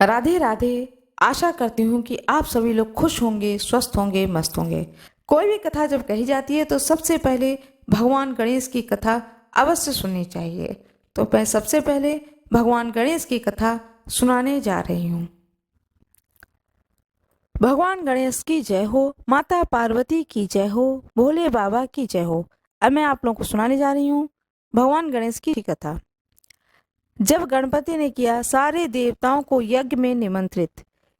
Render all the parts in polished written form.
राधे राधे। आशा करती हूँ कि आप सभी लोग खुश होंगे, स्वस्थ होंगे, मस्त होंगे। कोई भी कथा जब कही जाती है तो सबसे पहले भगवान गणेश की कथा अवश्य सुननी चाहिए। तो मैं सबसे पहले भगवान गणेश की कथा सुनाने जा रही हूँ। भगवान गणेश की जय हो, माता पार्वती की जय हो, भोले बाबा की जय हो। अब मैं आप लोगों को सुनाने जा रही हूँ भगवान गणेश की कथा। जब गणपति ने किया सारे देवताओं को यज्ञ में निमंत्रित,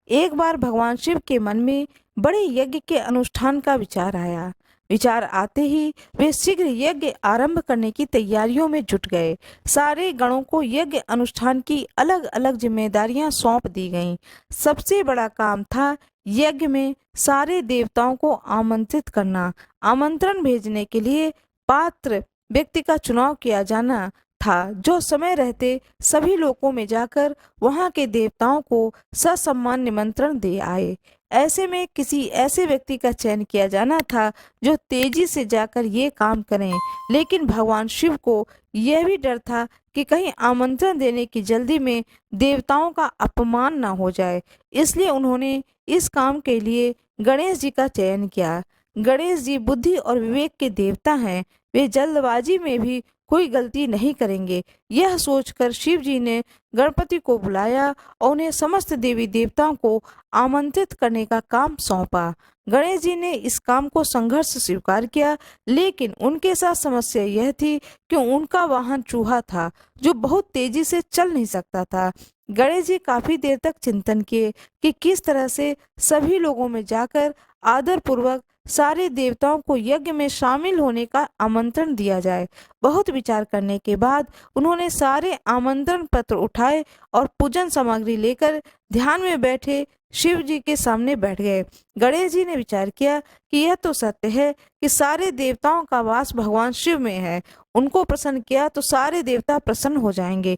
एक बार भगवान शिव के मन में बड़े यज्ञ के अनुष्ठान का विचार आया। विचार आते ही वे शीघ्र यज्ञ आरंभ करने की तैयारियों में जुट गए। सारे गणों को यज्ञ अनुष्ठान की अलग अलग जिम्मेदारियां सौंप दी गईं। सबसे बड़ा काम था यज्ञ में सारे देवताओं को आमंत्रित करना। आमंत्रण भेजने के लिए पात्र व्यक्ति का चुनाव किया जाना था, जो समय रहते सभी लोकों में जाकर वहां के देवताओं को ससम्मान निमंत्रण दे आए। ऐसे में किसी ऐसे व्यक्ति का चयन किया जाना था जो तेजी से जाकर ये काम करें। लेकिन भगवान शिव को यह भी डर था कि कहीं आमंत्रण देने की जल्दी में देवताओं का अपमान न हो जाए। इसलिए उन्होंने इस काम के लिए गणेश जी का चयन किया। गणेश जी बुद्धि और विवेक के देवता हैं। वे जल्दबाजी में भी कोई गलती नहीं करेंगे। यह सोचकर शिव जी ने गणपति को बुलाया और उन्हें समस्त देवी देवताओं को आमंत्रित करने का काम सौंपा। गणेश जी ने इस काम को संघर्ष स्वीकार किया, लेकिन उनके साथ समस्या यह थी कि उनका वाहन चूहा था जो बहुत तेजी से चल नहीं सकता था। गणेश जी काफी देर तक चिंतन किए कि किस तरह से सभी लोगों में जाकर आदर पूर्वक सारे देवताओं को यज्ञ में शामिल होने का आमंत्रण दिया जाए। बहुत विचार करने के बाद उन्होंने सारे आमंत्रण पत्र उठाए और पूजन सामग्री लेकर ध्यान में बैठे शिव जी के सामने बैठ गए। गणेश जी ने विचार किया कि यह तो सत्य है कि सारे देवताओं का वास भगवान शिव में है। उनको प्रसन्न किया तो सारे देवता प्रसन्न हो जाएंगे।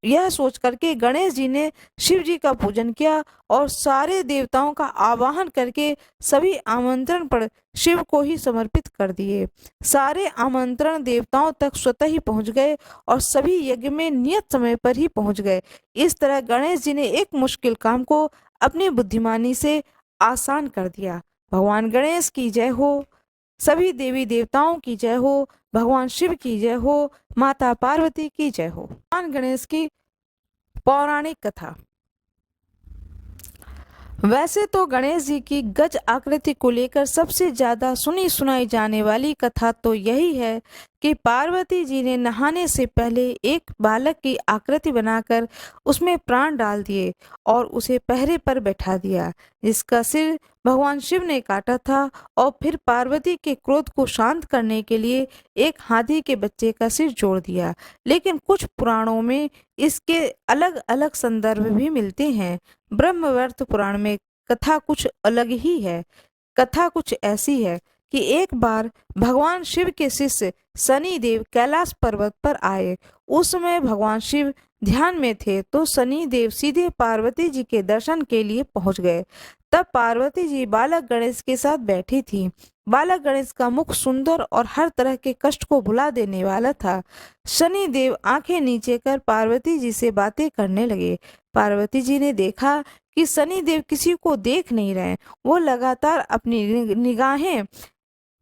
यह सोच करके गणेश जी ने शिव जी का पूजन किया और सारे देवताओं का आवाहन करके सभी आमंत्रण पर शिव को ही समर्पित कर दिए। सारे आमंत्रण देवताओं तक स्वतः ही पहुंच गए और सभी यज्ञ में नियत समय पर ही पहुंच गए। इस तरह गणेश जी ने एक मुश्किल काम को अपनी बुद्धिमानी से आसान कर दिया। भगवान गणेश की जय हो, सभी देवी देवताओं की जय हो, भगवान शिव की जय हो, माता पार्वती की जय हो। भगवान गणेश की पौराणिक कथा। वैसे तो गणेश जी की गज आकृति को लेकर सबसे ज्यादा सुनी सुनाई जाने वाली कथा तो यही है कि पार्वती जी ने नहाने से पहले एक बालक की आकृति बनाकर उसमें प्राण डाल दिए और उसे पहरे पर बैठा दिया, जिसका सिर भगवान शिव ने काटा था। और फिर पार्वती के क्रोध को शांत करने के लिए एक हाथी के बच्चे का सिर जोड़ दिया। लेकिन कुछ पुराणों में इसके अलग अलग संदर्भ भी मिलते हैं। ब्रह्मवर्त पुराण में कथा कुछ अलग ही है। कथा कुछ ऐसी है कि एक बार भगवान शिव के शिष्य शनि देव कैलाश पर्वत पर आए। उस समय भगवान शिव ध्यान में थे तो शनि देव सीधे पार्वती जी के दर्शन के लिए पहुंच गए। तब पार्वती जी बालक गणेश के साथ बैठी थी। बालक गणेश का मुख सुंदर और हर तरह के कष्ट को भुला देने वाला था। शनि देव आंखें नीचे कर पार्वती जी से बातें करने लगे। पार्वती जी ने देखा कि शनि देव किसी को देख नहीं रहे।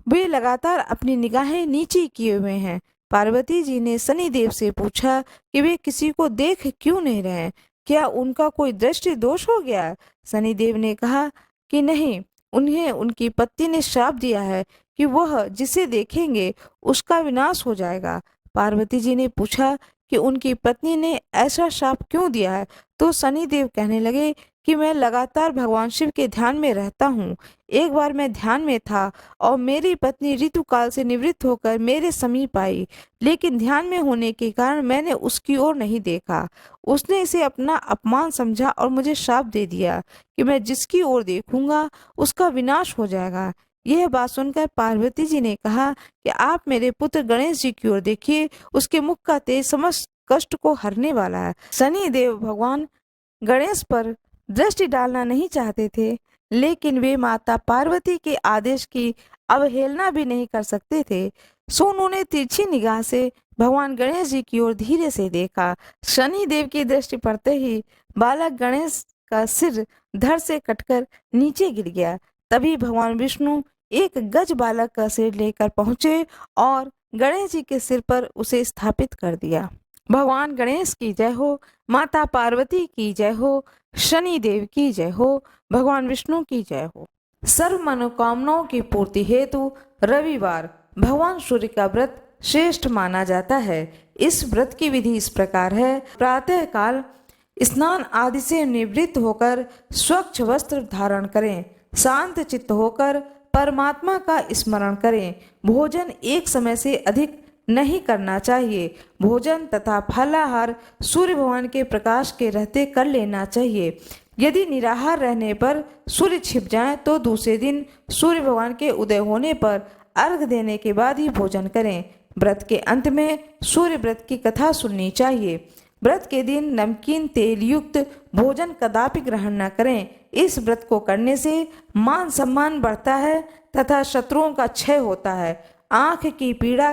वे लगातार अपनी निगाहें नीचे किए हुए हैं। पार्वती जी ने शनि देव से पूछा कि वे किसी को देख क्यों नहीं रहे, क्या उनका कोई दृष्टि दोष हो गया? शनि देव ने कहा कि नहीं, उन्हें उनकी पत्नी ने श्राप दिया है कि वह जिसे देखेंगे उसका विनाश हो जाएगा। पार्वती जी ने पूछा कि उनकी पत्नी ने ऐसा श्राप क्यों दिया है, तो शनि देव कहने लगे कि मैं लगातार भगवान शिव के ध्यान में रहता हूँ। एक बार मैं ध्यान में था और मेरी पत्नी ऋतुकाल से निवृत्त होकर मेरे समीप आई, लेकिन ध्यान में होने के कारण मैंने उसकी ओर नहीं देखा। उसने इसे अपना अपमान समझा और मुझे श्राप दे दिया कि मैं जिसकी ओर देखूंगा उसका विनाश हो जाएगा। यह बात सुनकर पार्वती जी ने कहा कि आप मेरे पुत्र गणेश जी की ओर देखिए, उसके मुख का तेज समस्त कष्ट को हरने वाला है। शनि देव भगवान गणेश पर दृष्टि डालना नहीं चाहते थे, लेकिन वे माता पार्वती के आदेश की अवहेलना भी नहीं कर सकते थे। सो उन्होंने तिरछी निगाह से भगवान गणेश जी की ओर धीरे से देखा। शनि देव की दृष्टि पड़ते ही बालक गणेश का सिर धड़ से कटकर नीचे गिर गया। तभी भगवान विष्णु एक गज बालक का सिर लेकर पहुंचे और गणेश जी के सिर पर उसे स्थापित कर दिया। भगवान गणेश की जय हो, माता पार्वती की जय हो, शनि देव की जय हो, भगवान विष्णु की जय हो। सर्व मनोकामनाओं की पूर्ति हेतु रविवार भगवान सूर्य का व्रत श्रेष्ठ माना जाता है। इस व्रत की विधि इस प्रकार है। प्रातः काल स्नान आदि से निवृत्त होकर स्वच्छ वस्त्र धारण करें। शांत चित्त होकर परमात्मा का स्मरण करें। भोजन एक समय से अधिक नहीं करना चाहिए। भोजन तथा फलाहार सूर्य भगवान के प्रकाश के रहते कर लेना चाहिए। यदि निराहार रहने पर सूर्य छिप जाए तो दूसरे दिन सूर्य भगवान के उदय होने पर अर्घ देने के बाद ही भोजन करें। व्रत के अंत में सूर्य व्रत की कथा सुननी चाहिए। व्रत के दिन नमकीन तेल युक्त भोजन कदापि ग्रहण न करें। इस व्रत को करने से मान सम्मान बढ़ता है तथा शत्रुओं का क्षय होता है। आंख की पीड़ा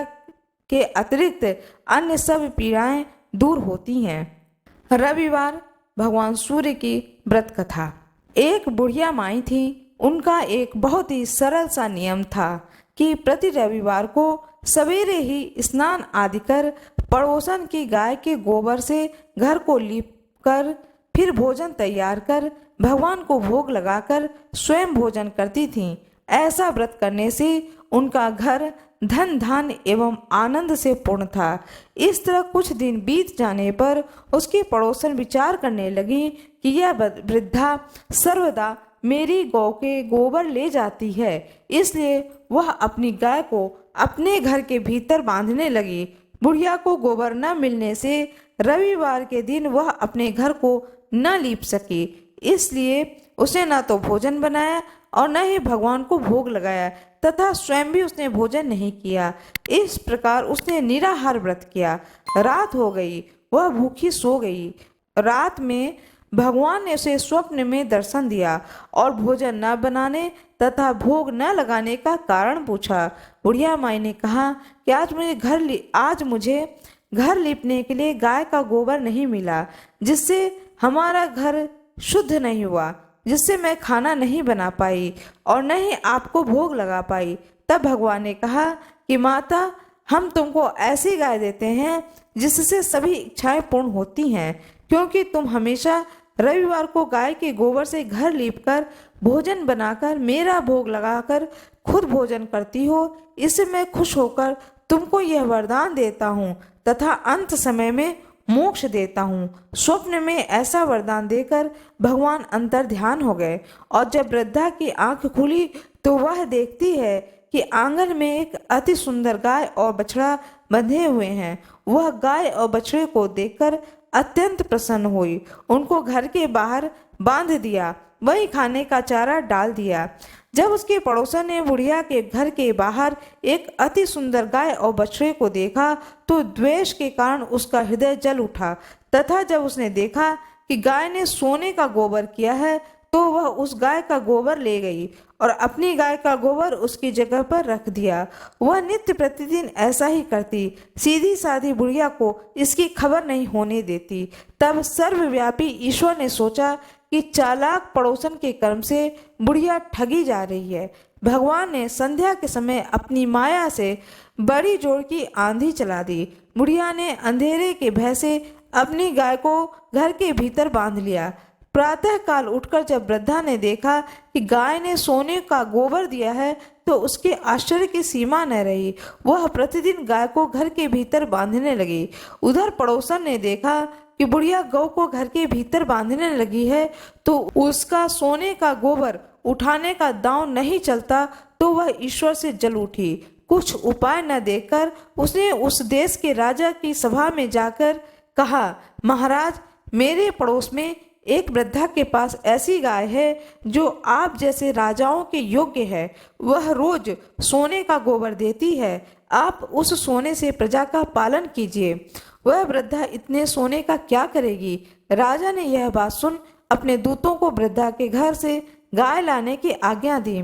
के अतिरिक्त अन्य सब पीड़ाएं दूर होती हैं। रविवार भगवान सूर्य की व्रत कथा। एक बुढ़िया माई थी। उनका एक बहुत ही सरल सा नियम था कि प्रति रविवार को सवेरे ही स्नान आदि कर पड़ोसन की गाय के गोबर से घर को लीप कर फिर भोजन तैयार कर भगवान को भोग लगाकर स्वयं भोजन करती थीं। ऐसा व्रत करने से उनका घर धन धान्य एवं आनंद से पूर्ण था। इस तरह कुछ दिन बीत जाने पर उसकी पड़ोसन विचार करने लगी कि यह वृद्धा सर्वदा मेरी गौ के गोबर ले जाती है, इसलिए वह अपनी गाय को अपने घर के भीतर बांधने लगी। बुढ़िया को गोबर न मिलने से रविवार के दिन वह अपने घर को न लीप सकी, इसलिए उसे न तो भोजन बनाया और न ही भगवान को भोग लगाया तथा स्वयं भी उसने भोजन नहीं किया। इस प्रकार उसने निराहार व्रत किया। रात हो गई, वह भूखी सो गई। रात में भगवान ने उसे स्वप्न में दर्शन दिया और भोजन न बनाने तथा भोग न लगाने का कारण पूछा। बुढ़िया माई ने कहा कि आज मुझे घर लीपने के लिए गाय का गोबर नहीं मिला, जिससे हमारा घर शुद्ध नहीं हुआ, जिससे मैं खाना नहीं बना पाई और न ही आपको भोग लगा पाई। तब भगवान ने कहा कि माता, हम तुमको ऐसी गाय देते हैं जिससे सभी इच्छाएं पूर्ण होती हैं, क्योंकि तुम हमेशा रविवार को गाय के गोबर से घर लीपकर भोजन बनाकर मेरा भोग लगाकर खुद भोजन करती हो। इससे मैं खुश होकर तुमको यह वरदान देता हूँ तथा अंत समय में मोक्ष देता हूँ। स्वप्न में ऐसा वरदान देकर भगवान अंतर ध्यान हो गए और जब वृद्धा की आंख खुली तो वह देखती है कि आंगन में एक अति सुंदर गाय और बछड़ा बंधे हुए हैं। वह गाय और बछड़े को देखकर अत्यंत प्रसन्न हुई, उनको घर के बाहर बांध दिया, वही खाने का चारा डाल दिया। जब उसके पड़ोसन ने बुढ़िया के घर के बाहर एक अति सुंदर गाय और बछड़े को देखा तो द्वेष के कारण उसका हृदय जल उठा तथा जब उसने देखा कि गाय ने सोने का गोबर किया है तो वह उस गाय का गोबर ले गई और अपनी गाय का गोबर उसकी जगह पर रख दिया। वह नित्य प्रतिदिन ऐसा ही करती, सीधी साधी बुढ़िया को इसकी खबर नहीं होने देती। तब सर्वव्यापी ईश्वर ने सोचा कि चालाक पड़ोसन के कर्म से बुढ़िया ठगी जा रही है। भगवान ने संध्या के समय अपनी माया से बड़ी जोर की आंधी चला दी। बुढ़िया ने अंधेरे के भय से अपनी गाय को घर के भीतर बांध लिया। प्रातः काल उठकर जब वृद्धा ने देखा कि गाय ने सोने का गोबर दिया है तो उसके आश्चर्य की सीमा न रही। वह प्रतिदिन गाय को घर के भीतर बांधने लगी। उधर पड़ोसन ने देखा कि बुढ़िया गौ को घर के भीतर बांधने लगी है तो उसका सोने का गोबर उठाने का दांव नहीं चलता तो वह ईश्वर से जल उठी। कुछ उपाय न देखकर उसने उस देश के राजा की सभा में जाकर कहा, महाराज, मेरे पड़ोस में एक वृद्धा के पास ऐसी गाय है जो आप जैसे राजाओं के योग्य है। वह रोज सोने का गोबर देती है। आप उस सोने से प्रजा का पालन कीजिए। वह वृद्धा इतने सोने का क्या करेगी? राजा ने यह बात सुन अपने दूतों को वृद्धा के घर से गाय लाने की आज्ञा दी।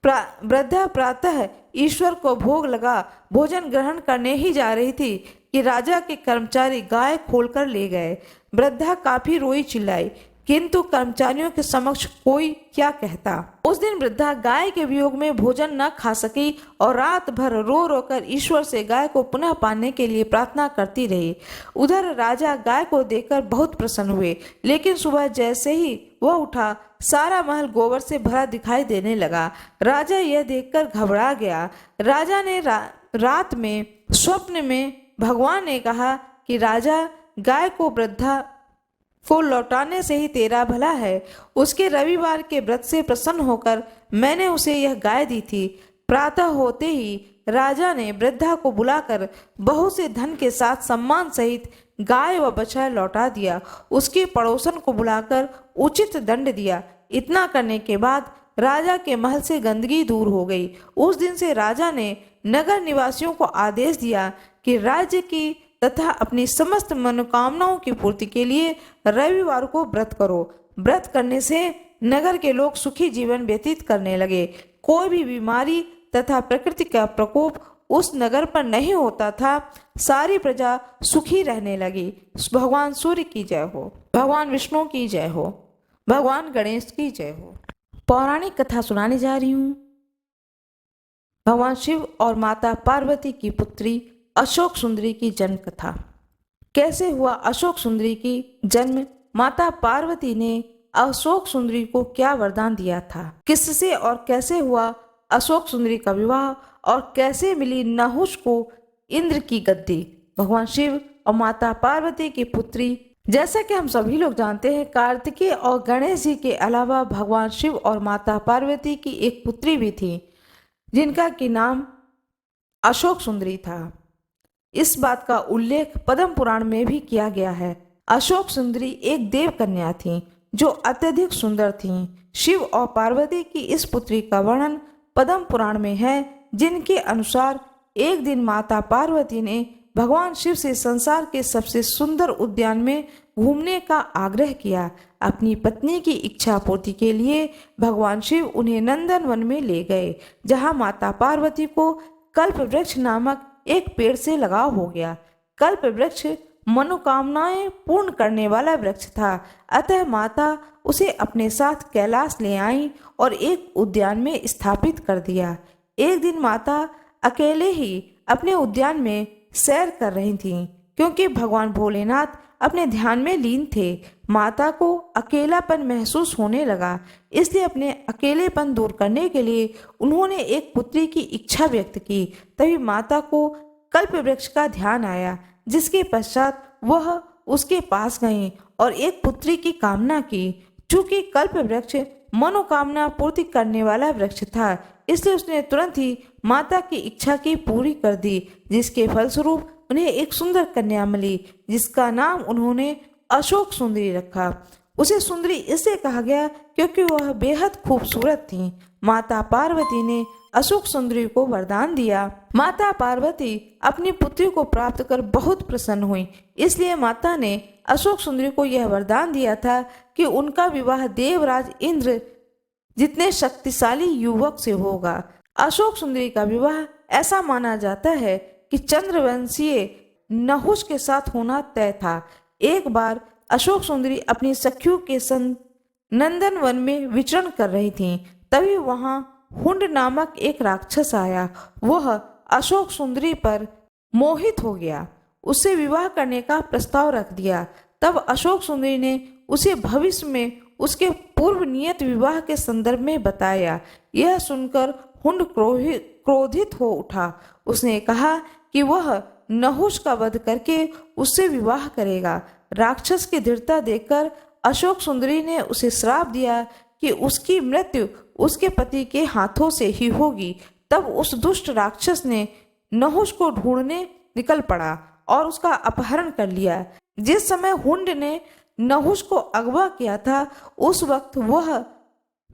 वृद्धा प्रातः ईश्वर को भोग लगा भोजन ग्रहण करने ही जा रही थी कि राजा के कर्मचारी गाय खोलकर ले गए। वृद्धा काफी रोई चिल्लाई किंतु कर्मचारियों के समक्ष कोई क्या कहता। उस दिन वृद्धा गाय के वियोग में भोजन न खा सकी और रात भर रो रो कर ईश्वर से गाय को पुनः पाने के लिए प्रार्थना करती रही। उधर राजा गाय को देखकर बहुत प्रसन्न हुए, लेकिन सुबह जैसे ही वह उठा सारा महल गोबर से भरा दिखाई देने लगा। राजा यह देखकर घबरा गया। राजा ने रात में स्वप्न में भगवान ने कहा कि राजा, गाय को वृद्धा को लौटाने से ही तेरा भला है। उसके रविवार के व्रत से प्रसन्न होकर मैंने उसे यह गाय दी थी। प्रातः होते ही राजा ने वृद्धा को बुलाकर बहुत से धन के साथ सम्मान सहित गाय व बछड़ा लौटा दिया। उसके पड़ोसन को बुलाकर उचित दंड दिया। इतना करने के बाद राजा के महल से गंदगी दूर हो गई। उस दिन से राजा ने नगर निवासियों को आदेश दिया कि राज्य की तथा अपनी समस्त मनोकामनाओं की पूर्ति के लिए रविवार को व्रत करो। व्रत करने से नगर के लोग सुखी जीवन व्यतीत करने लगे। कोई भी बीमारी तथा प्रकृति का प्रकोप उस नगर पर नहीं होता था। सारी प्रजा सुखी रहने लगी। भगवान सूर्य की जय हो, भगवान विष्णु की जय हो, भगवान गणेश की जय हो। पौराणिक कथा सुनाने जा रही हूँ। भगवान शिव और माता पार्वती की पुत्री अशोक सुंदरी की जन्म कथा। कैसे हुआ अशोक सुंदरी की जन्म, माता पार्वती ने अशोक सुंदरी को क्या वरदान दिया था, किससे और कैसे हुआ अशोक सुंदरी का विवाह और कैसे मिली नहुष को इंद्र की गद्दी। भगवान शिव और माता पार्वती की पुत्री। जैसा कि हम सभी लोग जानते हैं, कार्तिकेय और गणेश जी के अलावा भगवान शिव और माता पार्वती की एक पुत्री भी थी, जिनका की नाम अशोक सुंदरी था। इस बात का उल्लेख पद्म पुराण में भी किया गया है। अशोक सुंदरी एक देव कन्या थी जो अत्यधिक सुंदर थी। शिव और पार्वती की इस पुत्री का वर्णन पद्म पुराण में है, जिनके अनुसार एक दिन माता पार्वती ने भगवान शिव से संसार के सबसे सुंदर उद्यान में घूमने का आग्रह किया। अपनी पत्नी की इच्छा पूर्ति के लिए भगवान शिव उन्हें नंदन वन में ले गए, जहां माता पार्वती को कल्प वृक्ष नामक एक पेड़ से लगाव हो गया। कल्प वृक्ष मनोकामनाएं पूर्ण करने वाला वृक्ष था, अतः माता उसे अपने साथ कैलाश ले आई और एक उद्यान में स्थापित कर दिया। एक दिन माता अकेले ही अपने उद्यान में सैर कर रही थीं, क्योंकि भगवान भोलेनाथ अपने ध्यान में लीन थे। माता को अकेलापन महसूस होने लगा, इसलिए अपने अकेलेपन दूर करने के लिए उन्होंने एक पुत्री की इच्छा व्यक्त की। तभी माता को कल्प वृक्ष का ध्यान आया, जिसके पश्चात वह उसके पास गई और एक पुत्री की कामना की। चूंकि कल्प वृक्ष मनोकामना पूर्ति करने वाला वृक्ष था, इसलिए उसने तुरंत ही माता की इच्छा की पूरी कर दी, जिसके फलस्वरूप उन्हें एक सुंदर कन्या मिली, जिसका नाम उन्होंने अशोक सुंदरी रखा। उसे सुंदरी इससे कहा गया क्योंकि वह बेहद खूबसूरत थी। माता पार्वती ने अशोक सुंदरी को वरदान दिया। माता पार्वती अपनी पुत्री को प्राप्त कर बहुत प्रसन्न हुई, इसलिए माता ने अशोक सुंदरी को यह वरदान दिया था कि उनका विवाह देवराज इंद्र जितने शक्तिशाली युवक से होगा। अशोक सुंदरी का विवाह ऐसा माना जाता है कि चंद्रवंशीय नहुष के साथ होना तय था। एक बार अशोक सुंदरी अपनी सखियों के संग नंदन वन में विचरण कर रही थीं। तभी वहां हुंड नामक एक राक्षस आया। वह अशोक सुंदरी पर मोहित हो गया, उससे विवाह करने का प्रस्ताव रख दिया। तब अशोक सुंदरी ने उसे भविष्य में उसके पूर्व नियत विवाह के संदर्भ में बताया। यह सुनकर हुंड क्रोधित हो उठा। उसने कहा कि वह नहुष का वध करके उससे विवाह करेगा। राक्षस की दृढ़ता देखकर अशोक सुंदरी ने उसे श्राप दिया कि उसकी मृत्यु उसके पति के हाथों से ही होगी। तब उस दुष्ट राक्षस ने नहुष को ढूंढने निकल पड़ा और उसका अपहरण कर लिया। जिस समय हुंड ने नहुष को अगवा किया था, उस वक्त वह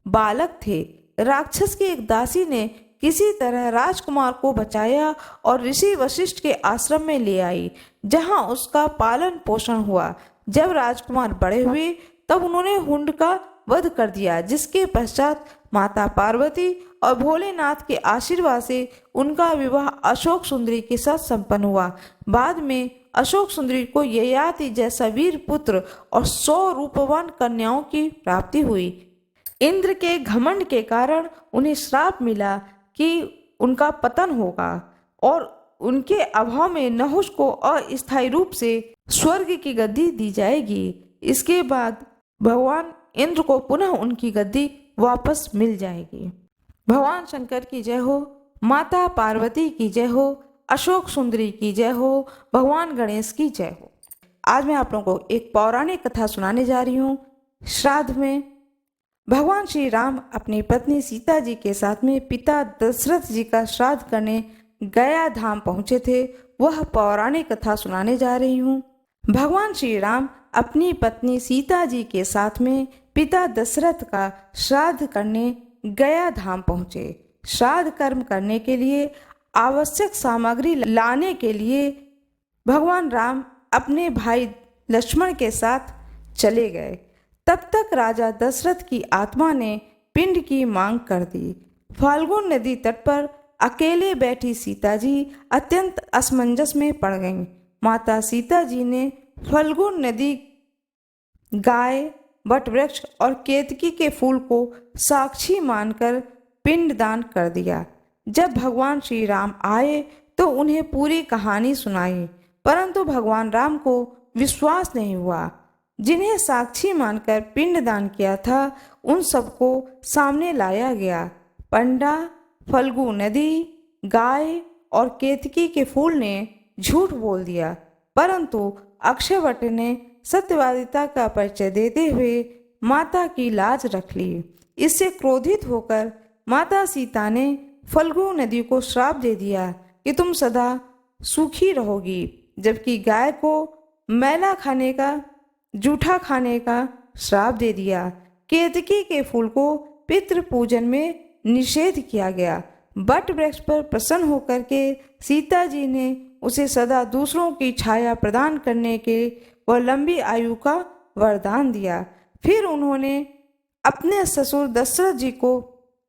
बालक थे। राक्षस की एक दासी ने किसी तरह राजकुमार को बचाया और ऋषि वशिष्ठ के आश्रम में ले आई, जहां उसका पालन पोषण हुआ। जब राजकुमार बड़े हुए तब उन्होंने हुंड का वध कर दिया, जिसके पश्चात माता पार्वती और भोलेनाथ के आशीर्वाद से उनका विवाह अशोक सुंदरी के साथ संपन्न हुआ। बाद में अशोक सुंदरी को ययाति जैसा वीर पुत्र और 100 रूपवान कन्याओं की प्राप्ति हुई। इंद्र के घमंड के कारण उन्हें श्राप मिला कि उनका पतन होगा और उनके अभाव में नहुष को अस्थायी रूप से स्वर्ग की गद्दी दी जाएगी। इसके बाद भगवान इंद्र को पुनः उनकी गद्दी वापस मिल जाएगी। भगवान शंकर की जय हो, माता पार्वती की जय हो, अशोक सुंदरी की जय हो, भगवान गणेश की जय हो। आज मैं आप लोगों को एक पौराणिक कथा सुनाने जा रही हूँ। श्राद्ध में भगवान श्री राम अपनी पत्नी सीता जी के साथ में पिता दशरथ जी का श्राद्ध करने गया धाम पहुंचे थे। वह पौराणिक कथा सुनाने जा रही हूँ। भगवान श्री राम अपनी पत्नी सीता जी के साथ में पिता दशरथ का श्राद्ध करने गया धाम पहुंचे। श्राद्ध कर्म करने के लिए आवश्यक सामग्री लाने के लिए भगवान राम अपने भाई लक्ष्मण के साथ चले गए। तब तक राजा दशरथ की आत्मा ने पिंड की मांग कर दी। फाल्गुन नदी तट पर अकेले बैठी सीता जी अत्यंत असमंजस में पड़ गईं। माता सीता जी ने फाल्गुन नदी, गाय, वटवृक्ष और केतकी के फूल को साक्षी मानकर पिंडदान कर दिया। जब भगवान श्री राम आए तो उन्हें पूरी कहानी सुनाई, परंतु भगवान राम को विश्वास नहीं हुआ। जिन्हें साक्षी मानकर पिंडदान किया था उन सबको सामने लाया गया। पंडा, फल्गु नदी, गाय और केतकी के फूल ने झूठ बोल दिया, परंतु अक्षयवट ने सत्यवादिता का परिचय देते हुए माता की लाज रख ली। इससे क्रोधित होकर माता सीता ने फल्गु नदी को श्राप दे दिया कि तुम सदा सूखी रहोगी, जबकि गाय को मैला खाने का, जूठा खाने का श्राप दे दिया। केतकी के फूल को पितृ पूजन में निषेध किया गया। बट वृक्ष पर प्रसन्न होकर के सीता जी ने उसे सदा दूसरों की छाया प्रदान करने के व लंबी आयु का वरदान दिया। फिर उन्होंने अपने ससुर दशरथ जी को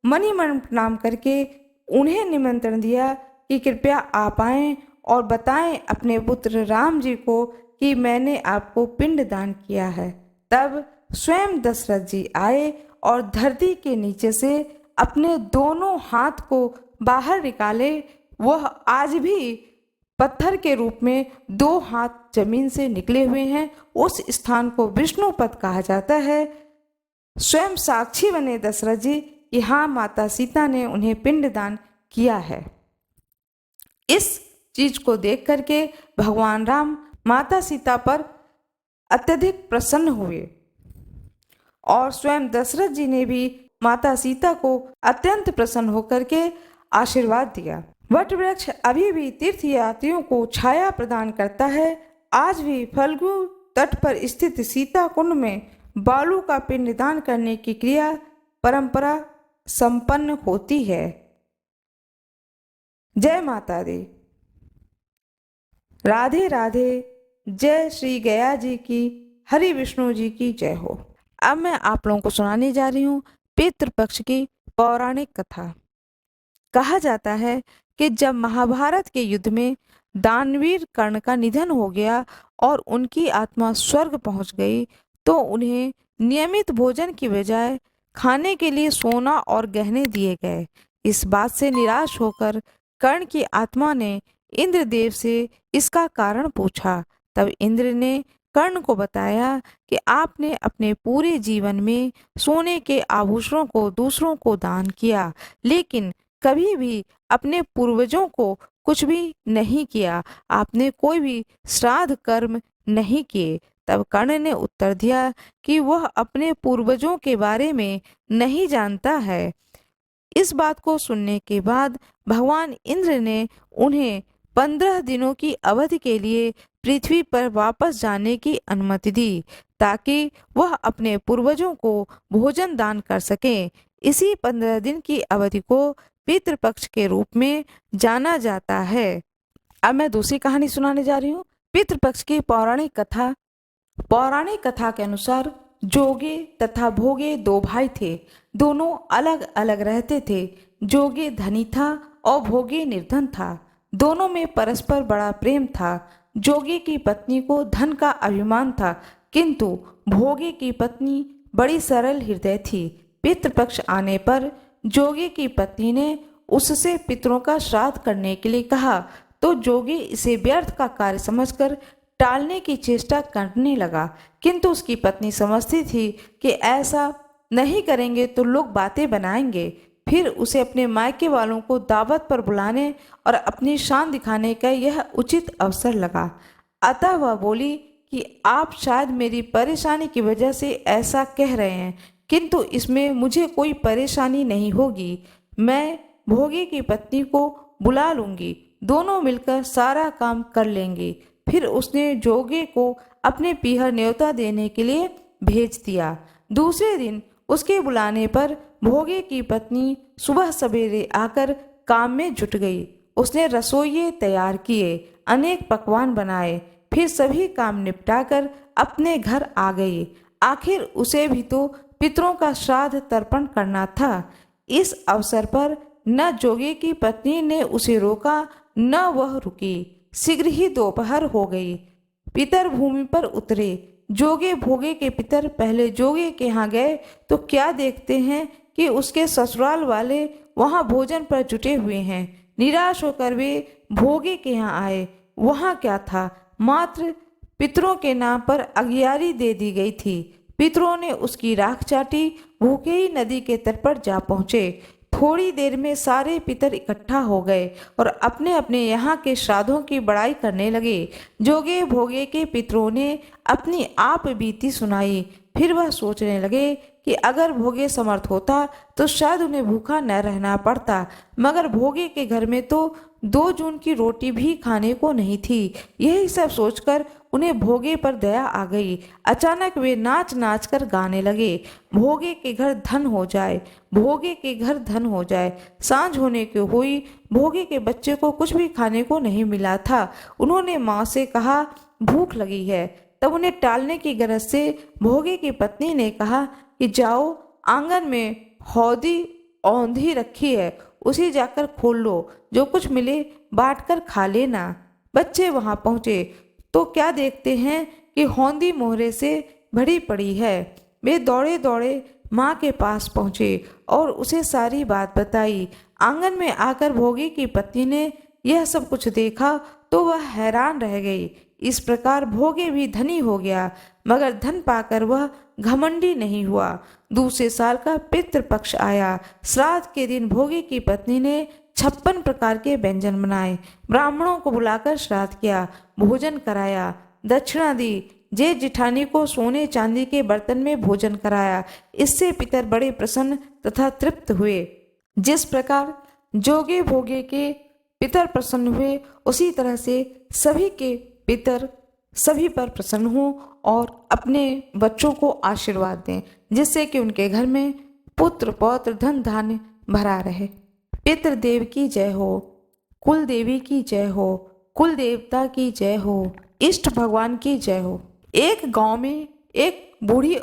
मनि मन प्रणाम करके उन्हें निमंत्रण दिया कि कृपया आप आएं और बताएं अपने पुत्र राम जी को कि मैंने आपको पिंड दान किया है। तब स्वयं दशरथ जी आए और धरती के नीचे से अपने दोनों हाथ को बाहर निकाले। वह आज भी पत्थर के रूप में 2 हाथ जमीन से निकले हुए हैं। उस स्थान को विष्णुपद कहा जाता है। स्वयं साक्षी बने दशरथ जी कि हाँ, माता सीता ने उन्हें पिंडदान किया है। इस चीज को देख करके भगवान राम माता सीता पर अत्यधिक प्रसन्न हुए और स्वयं दशरथ जी ने भी माता सीता को अत्यंत प्रसन्न होकर के आशीर्वाद दिया। वट वृक्ष अभी भी तीर्थयात्रियों को छाया प्रदान करता है। आज भी फल्गु तट पर स्थित सीता कुंड में बालू का पिंडदान करने की क्रिया परंपरा संपन्न होती है। जय माता दी। राधे राधे। जय श्री गया जी की, हरि विष्णु जी की जय हो। अब मैं आप लोगों को सुनाने जा रही हूँ पितृपक्ष की पौराणिक कथा। कहा जाता है कि जब महाभारत के युद्ध में दानवीर कर्ण का निधन हो गया और उनकी आत्मा स्वर्ग पहुंच गई, तो उन्हें नियमित भोजन की बजाय खाने के लिए सोना और गहने दिए गए। इस बात से निराश होकर कर्ण की आत्मा ने इंद्रदेव से इसका कारण पूछा। तब इंद्र ने कर्ण को बताया कि आपने अपने पूरे जीवन में सोने के आभूषणों को दूसरों को दान किया, लेकिन कभी भी अपने पूर्वजों को कुछ भी नहीं किया। आपने कोई भी श्राद्ध कर्म नहीं किए। तब कर्ण ने उत्तर दिया कि वह अपने पूर्वजों के बारे में नहीं जानता है। इस बात को सुनने के बाद भगवान इंद्र ने उन्हें 15 दिनों की अवधि के लिए पृथ्वी पर वापस जाने की अनुमति दी, ताकि वह अपने पूर्वजों को भोजन दान कर सकें। इसी 15 दिन की अवधि को पितृपक्ष के रूप में जाना जाता है। अब मैं दूसरी कहानी सुनाने जा रही हूँ। पितृपक्ष की पौराणिक कथा। पौराणिक कथा के अनुसार जोगे तथा भोगे दो भाई थे। दोनों अलग अलग रहते थे। जोगे धनी था और भोगे निर्धन था। दोनों में परस्पर बड़ा प्रेम था। जोगे की पत्नी को धन का अभिमान था, किंतु भोगे की पत्नी बड़ी सरल हृदय थी। पितृपक्ष आने पर जोगे की पत्नी ने उससे पितरों का श्राद्ध करने के लिए कहा, तो जोगी इसे व्यर्थ का कार्य समझकर टालने की चेष्टा करने लगा, किंतु उसकी पत्नी समझती थी कि ऐसा नहीं करेंगे तो लोग बातें बनाएंगे। फिर उसे अपने मायके वालों को दावत पर बुलाने और अपनी शान दिखाने का यह उचित अवसर लगा। अतः वह बोली कि आप शायद मेरी परेशानी की वजह से ऐसा कह रहे हैं, किंतु इसमें मुझे कोई परेशानी नहीं होगी। मैं भोगे की पत्नी को बुला लूंगी, दोनों मिलकर सारा काम कर लेंगे। फिर उसने जोगे को अपने पीहर न्योता देने के लिए भेज दिया। दूसरे दिन उसके बुलाने पर भोगे की पत्नी सुबह सवेरे आकर काम में जुट गई। उसने रसोइये तैयार किए, अनेक पकवान बनाए, फिर सभी काम निपटाकर अपने घर आ गई। आखिर उसे भी तो पितरों का श्राद्ध तर्पण करना था। इस अवसर पर न जोगे की पत्नी ने उसे रोका, न वह रुकी। शीघ्र ही दोपहर हो गई। पितर भूमि पर उतरे। जोगे भोगे के पितर पहले जोगे के यहाँ गए तो क्या देखते हैं कि उसके ससुराल वाले वहाँ भोजन पर जुटे हुए हैं। निराश होकर वे भोगे के यहाँ आए। वहाँ क्या था, मात्र पितरों के नाम पर अगियारी दे दी गई थी। पितरों ने उसकी राख चाटी। भूखे ही नदी के तट पर जा पहुँचे। थोड़ी देर में सारे पितर इकट्ठा हो गए और अपने अपने यहाँ के श्राद्धों की बड़ाई करने लगे। जोगे भोगे के पितरों ने अपनी आप बीती सुनाई। फिर वह सोचने लगे कि अगर भोगे समर्थ होता तो शायद उन्हें भूखा न रहना पड़ता, मगर भोगे के घर में तो 2 जून की रोटी भी खाने को नहीं थी। यही सब सोचकर उन्हें भोगे पर दया आ गई। अचानक वे नाच नाच कर गाने लगे, भोगे के घर धन हो जाए, भोगे के घर धन हो जाए। सांझ होने की हुई। भोगे के बच्चे को कुछ भी खाने को नहीं मिला था। उन्होंने माँ से कहा, भूख लगी है। तब उन्हें टालने की गरज से भोगे की पत्नी ने कहा कि जाओ, आंगन में हौदी औंधी रखी है, उसे जाकर खोल लो, जो कुछ मिले बांट कर खा लेना। बच्चे वहां पहुंचे तो क्या देखते हैं कि हौदी मोहरे से भरी पड़ी है। वे दौड़े दौड़े माँ के पास पहुँचे और उसे सारी बात बताई। आंगन में आकर भोगे की पत्नी ने यह सब कुछ देखा तो वह हैरान रह गई। इस प्रकार भोगे भी धनी हो गया, मगर धन पाकर वह घमंडी नहीं हुआ। दूसरे साल का पितृपक्ष आया। श्राद्ध के दिन भोगे की पत्नी ने 56 प्रकार के व्यंजन बनाए। ब्राह्मणों को बुलाकर श्राद्ध किया, भोजन कराया, दक्षिणा दी। जेठ जिठानी को सोने चांदी के बर्तन में भोजन कराया। इससे पितर बड़े प्रसन्न तथा तृप्त हुए। जिस प्रकार जोगे भोगे के पितर प्रसन्न हुए, उसी तरह से सभी के पितर सभी पर प्रसन्न हों और अपने बच्चों को आशीर्वाद दें, जिससे कि उनके घर में पुत्र पौत्र धन धान्य भरा रहे। पितृदेव की जय हो, कुल देवी की जय हो, कुल देवता की जय हो, इष्ट भगवान की जय हो। एक गांव में एक बूढ़ी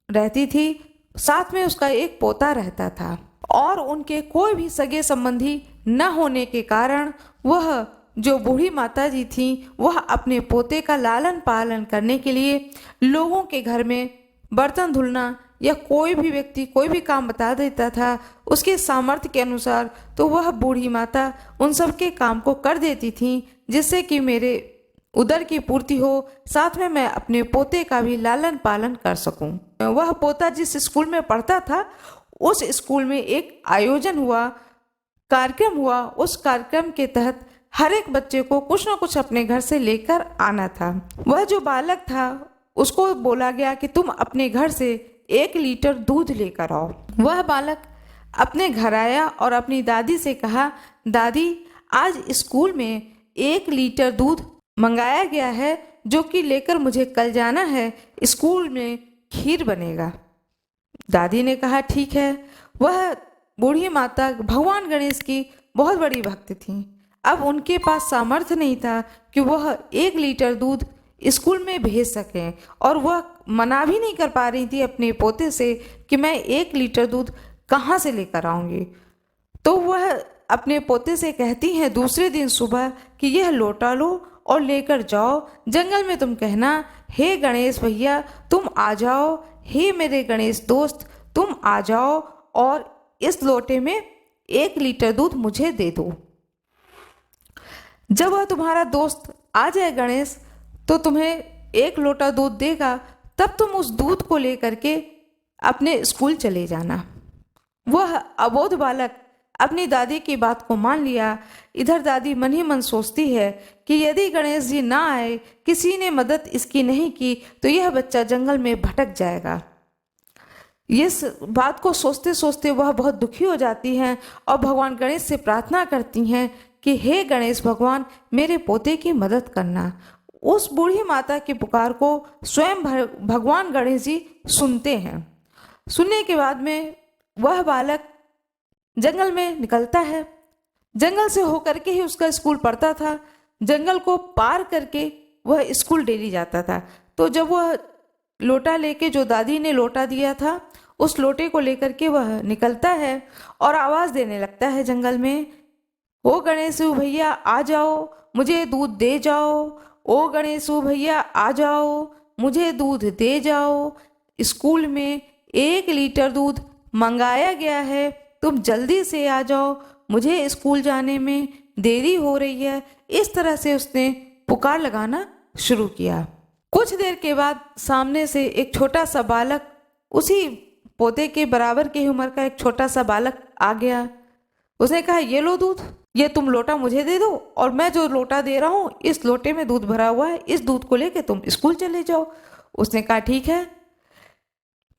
रहती थी, साथ में उसका एक पोता रहता था और उनके कोई भी सगे संबंधी न होने के कारण वह जो बूढ़ी माता जी थी, वह अपने पोते का लालन पालन करने के लिए लोगों के घर में बर्तन धुलना या कोई भी व्यक्ति कोई भी काम बता देता था उसके सामर्थ्य के अनुसार, तो वह बूढ़ी माता उन सब के काम को कर देती थी, जिससे कि मेरे उदर की पूर्ति हो, साथ में मैं अपने पोते का भी लालन पालन कर सकूं। वह पोता जिस स्कूल में पढ़ता था, उस स्कूल में एक आयोजन हुआ, कार्यक्रम हुआ। उस कार्यक्रम के तहत हर एक बच्चे को कुछ न कुछ अपने घर से लेकर आना था। वह जो बालक था उसको बोला गया कि तुम अपने घर से 1 लीटर दूध लेकर आओ। वह बालक अपने घर आया और अपनी दादी से कहा, दादी आज स्कूल में 1 लीटर दूध मंगाया गया है, जो कि लेकर मुझे कल जाना है, स्कूल में खीर बनेगा। दादी ने कहा ठीक है। वह बूढ़ी माता भगवान गणेश की बहुत बड़ी भक्त थी। अब उनके पास सामर्थ्य नहीं था कि वह 1 लीटर दूध स्कूल में भेज सकें। और वह मना भी नहीं कर पा रही थी अपने पोते से कि मैं 1 लीटर दूध कहाँ से लेकर आऊँगी। तो वह अपने पोते से कहती हैं दूसरे दिन सुबह कि यह लोटा लो और लेकर जाओ जंगल में, तुम कहना हे गणेश भैया तुम आ जाओ, हे मेरे गणेश दोस्त तुम आ जाओ और इस लोटे में 1 लीटर दूध मुझे दे दो। जब वह तुम्हारा दोस्त आ जाए गणेश तो तुम्हें 1 लोटा दूध देगा, तब तुम उस दूध को लेकर के अपने स्कूल चले जाना। वह अबोध बालक अपनी दादी की बात को मान लिया। इधर दादी मन ही मन सोचती है कि यदि गणेश जी ना आए, किसी ने मदद इसकी नहीं की, तो यह बच्चा जंगल में भटक जाएगा। इस बात को सोचते सोचते वह बहुत दुखी हो जाती हैं और भगवान गणेश से प्रार्थना करती हैं कि हे गणेश भगवान मेरे पोते की मदद करना। उस बूढ़ी माता की पुकार को स्वयं भगवान गणेश जी सुनते हैं। सुनने के बाद में वह बालक जंगल में निकलता है। जंगल से होकर के ही उसका स्कूल पढ़ता था। जंगल को पार करके वह स्कूल डेली जाता था। तो जब वह लोटा लेके, जो दादी ने लोटा दिया था, उस लोटे को लेकर के वह निकलता है और आवाज़ देने लगता है जंगल में, ओ गणेशु भैया आ जाओ मुझे दूध दे जाओ, ओ गणेशु भैया आ जाओ मुझे दूध दे जाओ, स्कूल में 1 लीटर दूध मंगाया गया है, तुम जल्दी से आ जाओ, मुझे स्कूल जाने में देरी हो रही है। इस तरह से उसने पुकार लगाना शुरू किया। कुछ देर के बाद सामने से एक छोटा सा बालक, उसी पोते के बराबर की उम्र का एक छोटा सा बालक आ गया। उसने कहा ये लो दूध, ये तुम लोटा मुझे दे दो और मैं जो लोटा दे रहा हूँ इस लोटे में दूध भरा हुआ है, इस दूध को लेके तुम स्कूल चले जाओ। उसने कहा ठीक है।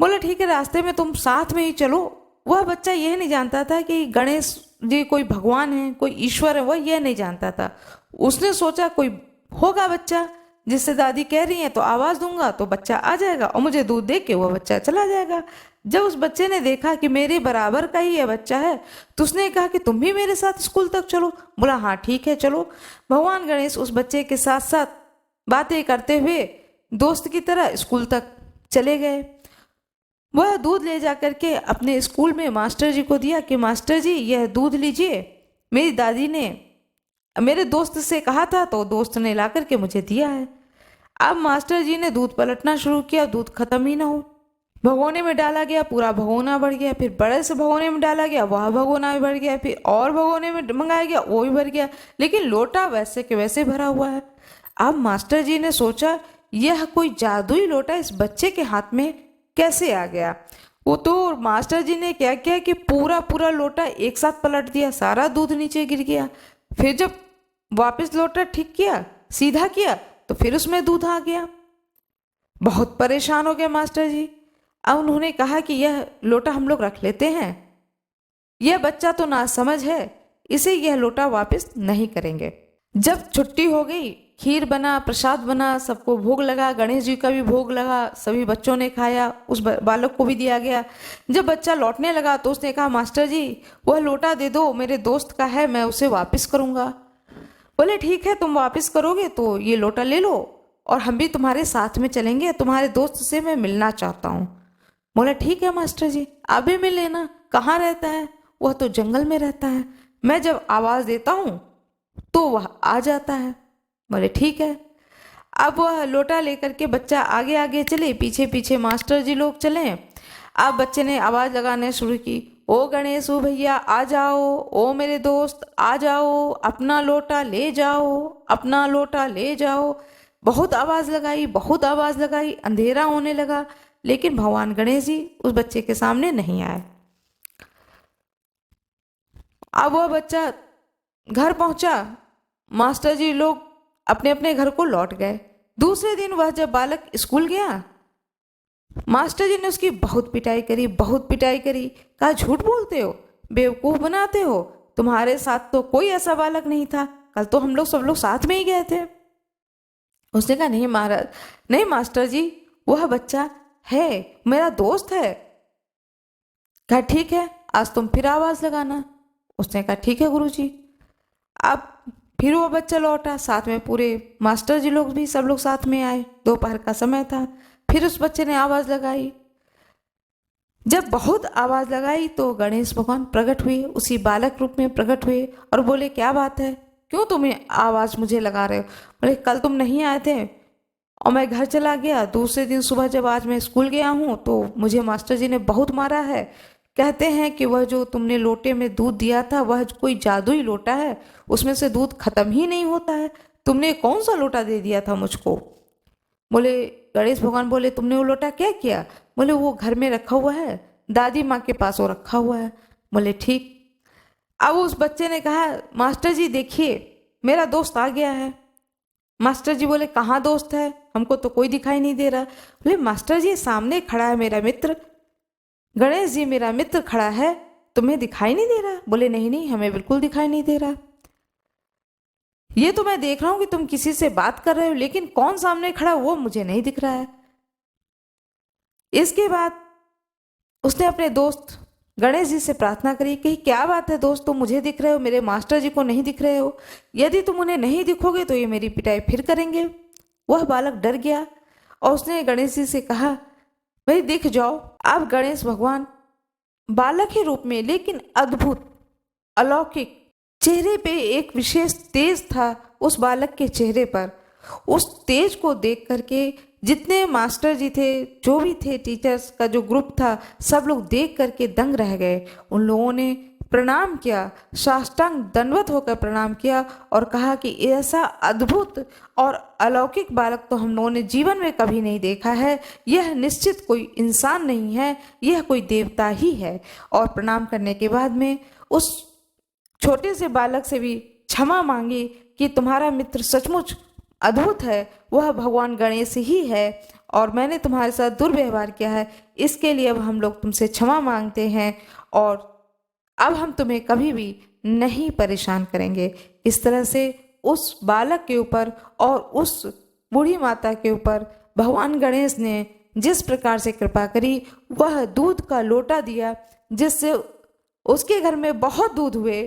बोला ठीक है, रास्ते में तुम साथ में ही चलो। वह बच्चा यह नहीं जानता था कि गणेश जी कोई भगवान है, कोई ईश्वर है, वह यह नहीं जानता था। उसने सोचा कोई होगा बच्चा जिससे दादी कह रही है तो आवाज़ दूंगा तो बच्चा आ जाएगा और मुझे दूध दे के वह बच्चा चला जाएगा। जब उस बच्चे ने देखा कि मेरे बराबर का ही यह बच्चा है तो उसने कहा कि तुम भी मेरे साथ स्कूल तक चलो। बोला हाँ ठीक है चलो। भगवान गणेश उस बच्चे के साथ साथ बातें करते हुए दोस्त की तरह स्कूल तक चले गए। वह दूध ले जा करके अपने स्कूल में मास्टर जी को दिया कि मास्टर जी यह दूध लीजिए, मेरी दादी ने मेरे दोस्त से कहा था तो दोस्त ने ला करके मुझे दिया है। अब मास्टर जी ने दूध पलटना शुरू किया, दूध खत्म ही ना हो। भगोने में डाला गया, पूरा भगोना भर गया, फिर बड़े से भगोने में डाला गया, वह भगोना भी भर गया, फिर और भगोने में मंगाया गया, वो भी भर गया, लेकिन लोटा वैसे के वैसे भरा हुआ है। अब मास्टर जी ने सोचा यह कोई जादुई लोटा इस बच्चे के हाथ में कैसे आ गया। वो तो मास्टर जी ने क्या किया कि पूरा पूरा लोटा एक साथ पलट दिया, सारा दूध नीचे गिर गया। फिर जब वापस लोटा ठीक किया, सीधा किया, तो फिर उसमें दूध आ गया। बहुत परेशान हो गए मास्टर जी। अब उन्होंने कहा कि यह लोटा हम लोग रख लेते हैं, यह बच्चा तो नासमझ है, इसे यह लोटा वापस नहीं करेंगे। जब छुट्टी हो गई, खीर बना, प्रसाद बना, सबको भोग लगा, गणेश जी का भी भोग लगा, सभी बच्चों ने खाया, उस बालक को भी दिया गया। जब बच्चा लौटने लगा तो उसने कहा मास्टर जी वह लोटा दे दो, मेरे दोस्त का है, मैं उसे वापस करूँगा। बोले ठीक है, तुम वापस करोगे तो ये लोटा ले लो और हम भी तुम्हारे साथ में चलेंगे, तुम्हारे दोस्त से मैं मिलना चाहता हूँ। बोला ठीक है मास्टर जी, आप भी मिल लेना। कहाँ रहता है? वह तो जंगल में रहता है, मैं जब आवाज़ देता हूँ तो वह आ जाता है। बोले ठीक है। अब वह लोटा लेकर के बच्चा आगे आगे चले, पीछे पीछे मास्टर जी लोग चले। अब बच्चे ने आवाज़ लगाने शुरू की, ओ गणेश ओ भैया आ जाओ, ओ मेरे दोस्त आ जाओ, अपना लोटा ले जाओ, अपना लोटा ले जाओ। बहुत आवाज़ लगाई, बहुत आवाज़ लगाई, अंधेरा होने लगा, लेकिन भगवान गणेश जी उस बच्चे के सामने नहीं आए। अब वह बच्चा घर पहुंचा, मास्टर जी लोग अपने अपने घर को लौट गए। दूसरे दिन वह जब बालक स्कूल गया, मास्टर जी ने उसकी बहुत पिटाई करी, बहुत पिटाई करी। कहा झूठ बोलते हो, बेवकूफ़ बनाते हो, तुम्हारे साथ तो कोई ऐसा बालक नहीं था, कल तो हम लोग सब लोग साथ में ही गए थे। उसने कहा नहीं महाराज, नहीं मास्टर जी, वह बच्चा है, मेरा दोस्त है। कहा ठीक है, आज तुम फिर आवाज़ लगाना। उसने कहा ठीक है गुरुजी। अब फिर वो बच्चा लौटा, साथ में पूरे मास्टर जी लोग भी, सब लोग साथ में आए। दोपहर का समय था। फिर उस बच्चे ने आवाज़ लगाई। जब बहुत आवाज़ लगाई तो गणेश भगवान प्रकट हुए, उसी बालक रूप में प्रकट हुए और बोले, क्या बात है, क्यों तुम आवाज़ मुझे लगा रहे हो? बोले, कल तुम नहीं आए थे और मैं घर चला गया। दूसरे दिन सुबह जब आज मैं स्कूल गया हूँ तो मुझे मास्टर जी ने बहुत मारा है। कहते हैं कि वह जो तुमने लोटे में दूध दिया था वह कोई जादुई लोटा है, उसमें से दूध खत्म ही नहीं होता है। तुमने कौन सा लोटा दे दिया था मुझको? बोले, गणेश भगवान बोले, तुमने वो लोटा क्या किया? बोले, वो घर में रखा हुआ है, दादी माँ के पास वो रखा हुआ है। बोले, ठीक। अब उस बच्चे ने कहा, मास्टर जी देखिए, मेरा दोस्त आ गया है। मास्टर जी बोले, कहाँ दोस्त है? हमको तो कोई दिखाई नहीं दे रहा। बोले, मास्टर जी सामने खड़ा है मेरा मित्र, गणेश जी मेरा मित्र खड़ा है, तुम्हें दिखाई नहीं दे रहा? बोले, नहीं नहीं, हमें बिल्कुल दिखाई नहीं दे रहा। ये तो मैं देख रहा हूं कि तुम किसी से बात कर रहे हो, लेकिन कौन सामने खड़ा वो मुझे नहीं दिख रहा है। इसके बाद उसने अपने दोस्त गणेश जी से प्रार्थना करी कि क्या बात है दोस्त, तुम मुझे दिख रहे हो, मेरे मास्टर जी को नहीं दिख रहे हो। यदि तुम उन्हें नहीं दिखोगे तो ये मेरी पिटाई फिर करेंगे। वह बालक डर गया और उसने गणेश जी से कहा, भाई दिख जाओ। अब गणेश भगवान बालक के रूप में, लेकिन अद्भुत अलौकिक, चेहरे पे एक विशेष तेज था उस बालक के चेहरे पर। उस तेज को देख करके जितने मास्टर जी थे, जो भी थे, टीचर्स का जो ग्रुप था, सब लोग देख करके दंग रह गए। उन लोगों ने प्रणाम किया, साष्टांग दंडवत होकर प्रणाम किया और कहा कि ऐसा अद्भुत और अलौकिक बालक तो हम लोगों ने जीवन में कभी नहीं देखा है। यह निश्चित कोई इंसान नहीं है, यह कोई देवता ही है। और प्रणाम करने के बाद में उस छोटे से बालक से भी क्षमा मांगी कि तुम्हारा मित्र सचमुच अद्भुत है, वह भगवान गणेश ही है और मैंने तुम्हारे साथ दुर्व्यवहार किया है, इसके लिए अब हम लोग तुमसे क्षमा मांगते हैं और अब हम तुम्हें कभी भी नहीं परेशान करेंगे। इस तरह से उस बालक के ऊपर और उस बूढ़ी माता के ऊपर भगवान गणेश ने जिस प्रकार से कृपा करी, वह दूध का लोटा दिया जिससे उसके घर में बहुत दूध हुए।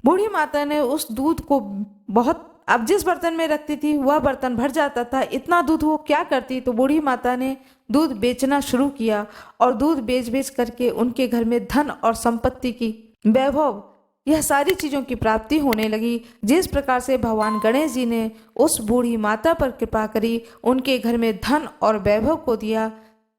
बूढ़ी माता ने उस दूध को बहुत, अब जिस बर्तन में रखती थी वह बर्तन भर जाता था, इतना दूध वो क्या करती, तो बूढ़ी माता ने दूध बेचना शुरू किया और दूध बेच बेच करके उनके घर में धन और संपत्ति की, वैभव, यह सारी चीज़ों की प्राप्ति होने लगी। जिस प्रकार से भगवान गणेश जी ने उस बूढ़ी माता पर कृपा करी, उनके घर में धन और वैभव को दिया,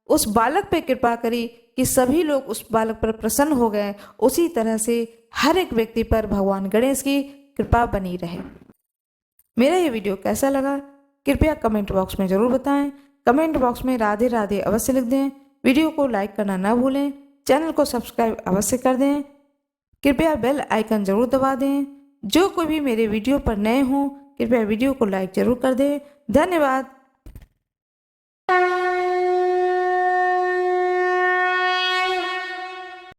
उस बालक पर कृपा करी कि सभी लोग उस बालक पर प्रसन्न हो गए, उसी तरह से हर एक व्यक्ति पर भगवान गणेश की कृपा बनी रहे। मेरा ये वीडियो कैसा लगा कृपया कमेंट बॉक्स में ज़रूर बताएं। कमेंट बॉक्स में राधे राधे अवश्य लिख दें। वीडियो को लाइक करना ना भूलें। चैनल को सब्सक्राइब अवश्य कर दें। कृपया बेल आइकन ज़रूर दबा दें। जो कोई भी मेरे वीडियो पर नए हों कृपया वीडियो को लाइक ज़रूर कर दें। धन्यवाद।